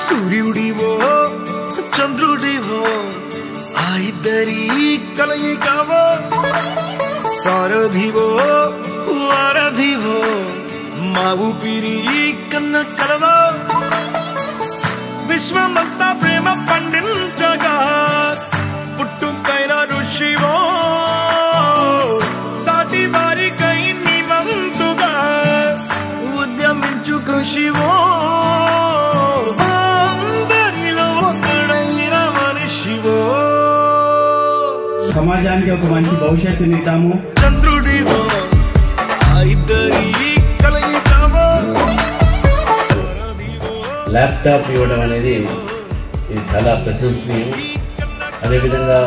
సూర్యుడివో చంద్రుడివో ఆ ఇద్దరి కలయికవో సారథివో వారధివో మా ఊపిరి కన్న కలవో విశ్వమంతా ప్రేమ పండించగా పుట్టుకైన ఋషివో సాటి వారికై నివంతుగా ఉద్యమించు కృషివో అందరిలో ఒకడైన మనిషివో సమాజానికి ఒక మంచి భవిష్యత్తునిద్దాము. చంద్రుడివో ఆ ఇద్దరి కలయికవో. ల్యాప్టాప్ ఇవ్వడం అనేది ఇది చాలా ప్రశంసనీయం. అదేవిధంగా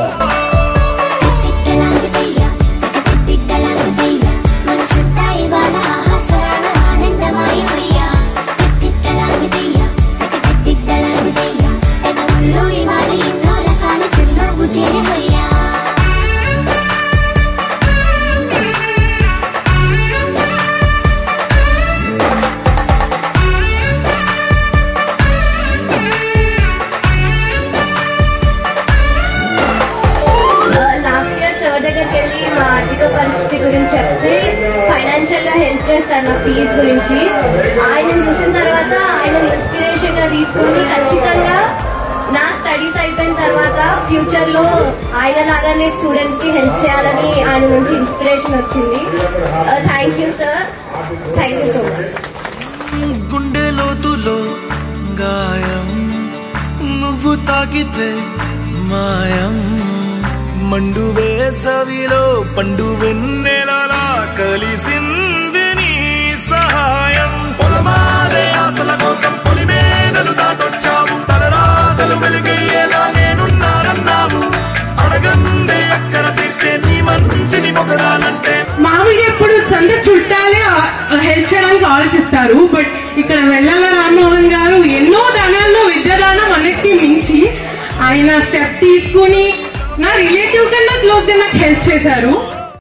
ఆర్థిక పరిస్థితి గురించి చెప్తే ఫైనాన్షియల్ గా హెల్ప్ చేస్తారు నా ఫీజ్ గురించి. ఆయన చూసిన తర్వాత ఆయన ఇన్స్పిరేషన్ గా తీసుకొని ఖచ్చితంగా నా స్టడీస్ అయిపోయిన తర్వాత ఫ్యూచర్ లో ఆయన లాగానే స్టూడెంట్స్ కి హెల్ప్ చేయాలని ఆయన నుంచి ఇన్స్పిరేషన్ వచ్చింది. Thank you sir, thank you so much. గుండె లోతులో గాయం నువ్వు తాకితే మాయం మండు వేసవిలో పండు వెన్నెలలా కలిసింది నీ సహాయం. పొలమారే ఆశల కోసం పొలిమేనలు దాటొచ్చావు తలరాతలు వెలుగయ్యేలా నేనున్నానన్నావు. అడగందే అక్కర తీర్చే నీ మంచిని పొగడాలంటే మామూలుగా ఇప్పుడు సొంత చుట్టాలే హెల్ప్ చేయడానికి ఆలోచిస్తారు. బట్ ఇక్కడ వెల్లాల రామ్మోహన్ గారు ఎన్నో దానాల్లో విద్యాదానం అన్నిటికీ మించి ఆయన స్టెప్ తీసుకుని నా రిలేటివ్ కన్నా క్లోజ్ గా నాకు హెల్ప్ చేశారు.